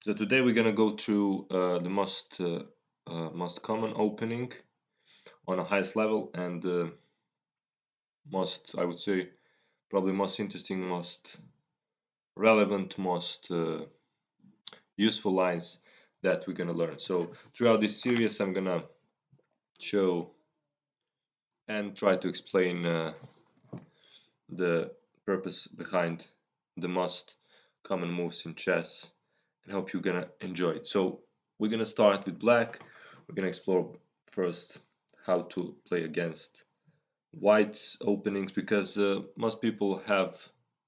So today we're gonna go through the most common opening on a highest level and most, I would say, probably most interesting, most relevant, most useful lines that we're gonna learn. So throughout this series, I'm gonna show and try to explain the purpose behind the most common moves in chess and hope you're gonna enjoy it. So we're gonna start with black. We're gonna explore first how to play against white's openings because most people have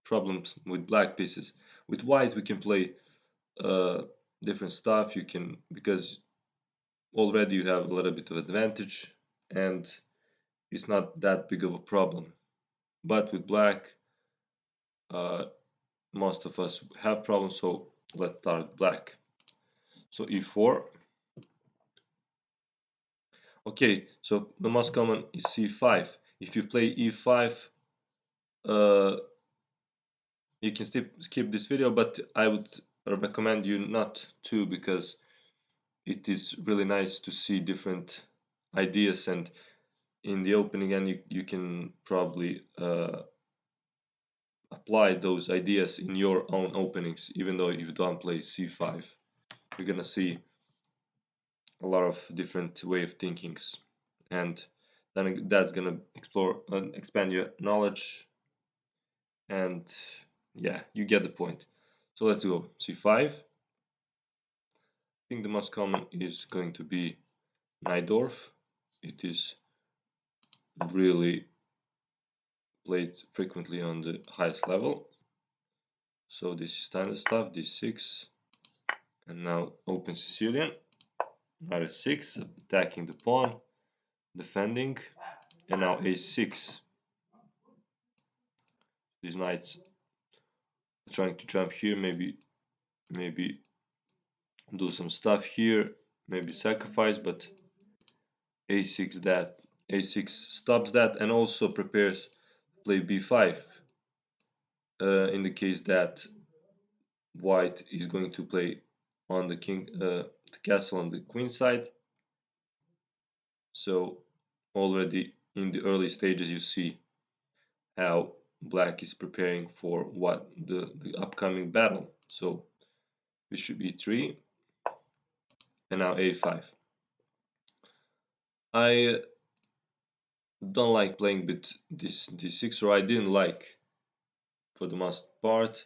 problems with black pieces. With white we can play uh, different stuff. You can, because already you have a little bit of advantage and it's not that big of a problem. But with black, uh, most of us have problems. So let's start black. So e4. Okay, so the most common is c5. If you play e5, uh, you can skip this video, but I would recommend you not to, because it is really nice to see different ideas, and in the opening and you can probably apply those ideas in your own openings even though you don't play c5. You're gonna see a lot of different way of thinkings, and then that's gonna explore and expand your knowledge, and yeah, you get the point. So let's go c5. I think the most common is going to be Najdorf. It is really played frequently on the highest level. So this is standard stuff, d6, and now open Sicilian, knight f6, attacking the pawn, defending, and now a6. These knights are trying to jump here, maybe do some stuff here, maybe sacrifice, but a6 stops that and also prepares play b5 in the case that white is going to play on the castle on the queen side. So already in the early stages you see how black is preparing for what the upcoming battle. So bishop e3 and now a5. I don't like playing with this d6, or I didn't like for the most part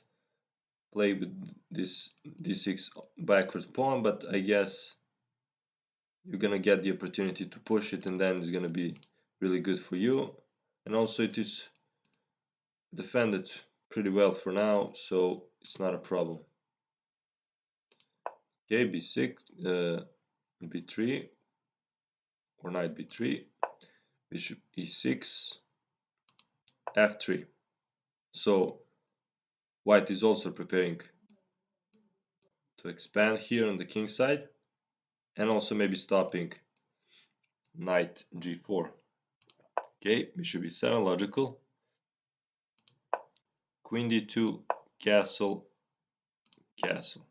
play with this d6 backward pawn, but I guess you're gonna get the opportunity to push it and then it's gonna be really good for you. And also it is defended pretty well for now, so it's not a problem. Okay, b6, b3, or knight b3, bishop e6, f3. So white is also preparing to expand here on the king side, and also maybe stopping knight g4. Okay, bishop e7, logical. Queen d2, castle, castle.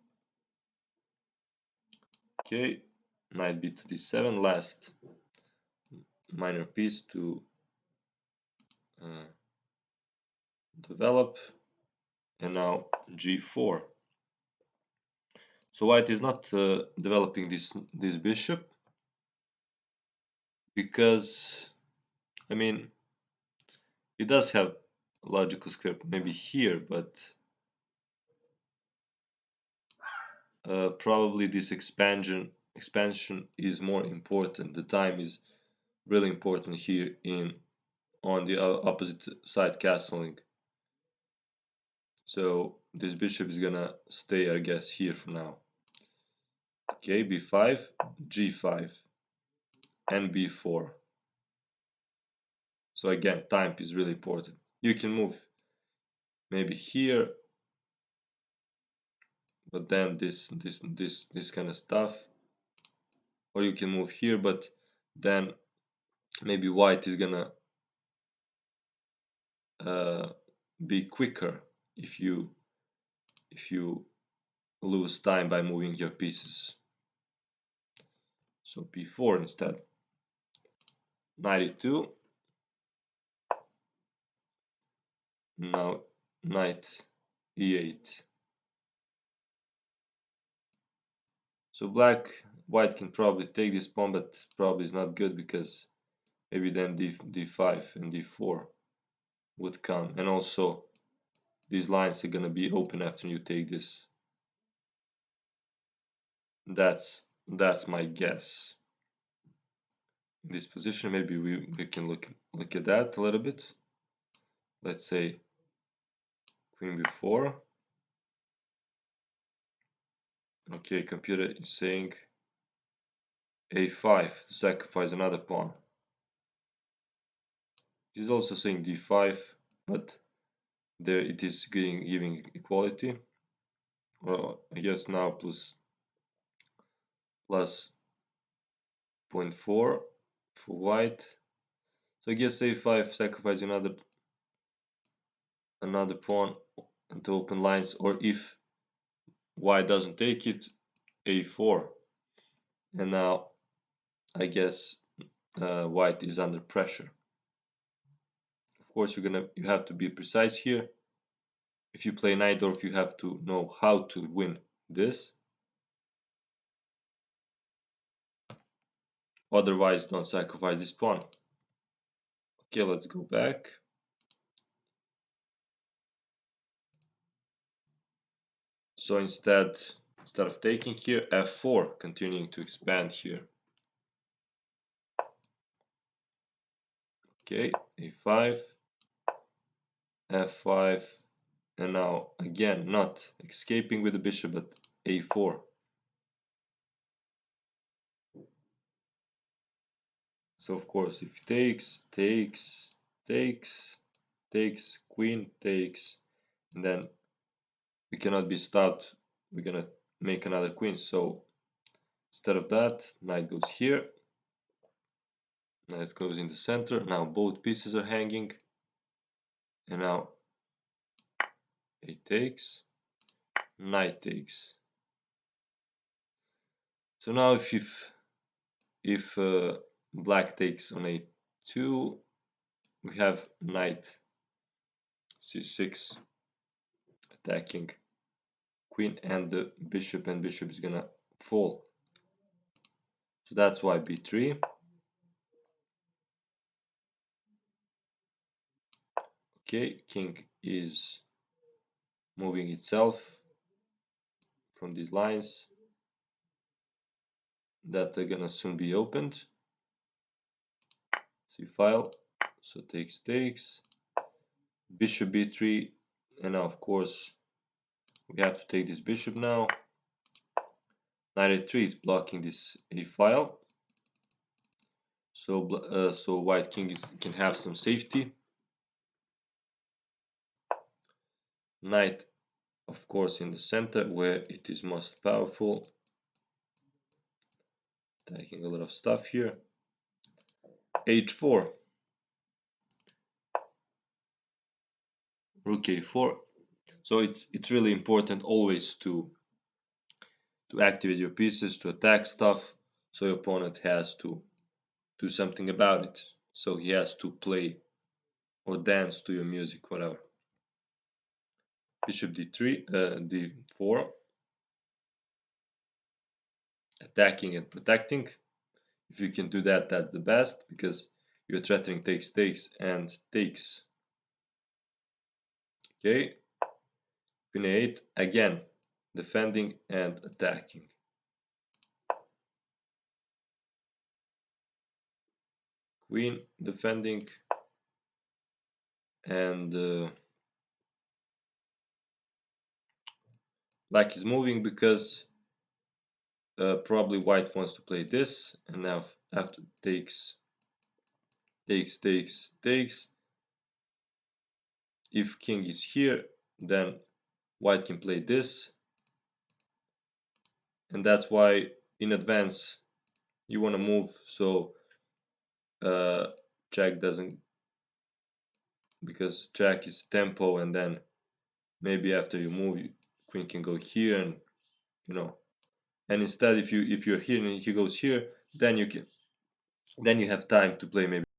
Okay, knight b to d7, last minor piece to uh, develop, and now g4. So white is not developing this bishop because, I mean, it does have a logical square maybe here, but probably this expansion is more important. The time is really important here in on the opposite side castling. So this bishop is gonna stay, I guess, here for now. Okay, b5, g5, and b4. So again, time is really important. You can move maybe here, but then this kind of stuff, or you can move here, but then maybe white is gonna uh, be quicker if you lose time by moving your pieces. So b4 instead. 92. Now knight e8. So white can probably take this pawn, but probably is not good because maybe then d5 and d4 would come, and also these lines are gonna be open after you take this. That's my guess. In this position, maybe we can look at that a little bit. Let's say queen b4. Okay, computer is saying a5 to sacrifice another pawn. It is also saying d5, but there it is giving equality. Well, I guess now plus 0.4 for white. So I guess a5 sacrifice another pawn into open lines, or if white doesn't take it, a4. And now I guess white is under pressure. Of course, you have to be precise here. If you play Najdorf, you have to know how to win this. Otherwise, don't sacrifice this pawn. Okay, let's go back. So instead of taking here, f4, continuing to expand here. Okay, a5, f5, and now again not escaping with the bishop, but a4. So of course, if takes, queen takes, and then we cannot be stopped. We're gonna make another queen. So instead of that, knight goes here. Knight goes in the center. Now both pieces are hanging, and now it takes, knight takes. So now if black takes on a2, we have knight c6 attacking queen and the bishop, and bishop is gonna fall. So that's why b3. Okay, king is moving itself from these lines that are gonna soon be opened. C file, so takes, bishop b3, and now of course we have to take this bishop now. Knight a3 is blocking this a file, so white king can have some safety. Knight, of course, in the center where it is most powerful, taking a lot of stuff here. h4, rook a4. So it's really important always to activate your pieces, to attack stuff, so your opponent has to do something about it. So he has to play or dance to your music, whatever. Bishop d3, d4, attacking and protecting. If you can do that, that's the best, because you're threatening takes, and takes. Okay, queen a8, again, defending and attacking. Queen defending, and black is moving because probably white wants to play this, and now after takes, if king is here, then white can play this, and that's why in advance you want to move so check doesn't, because check is tempo, and then maybe after you move, queen can go here, and you know. And instead, if you're here and he goes here, then you have time to play maybe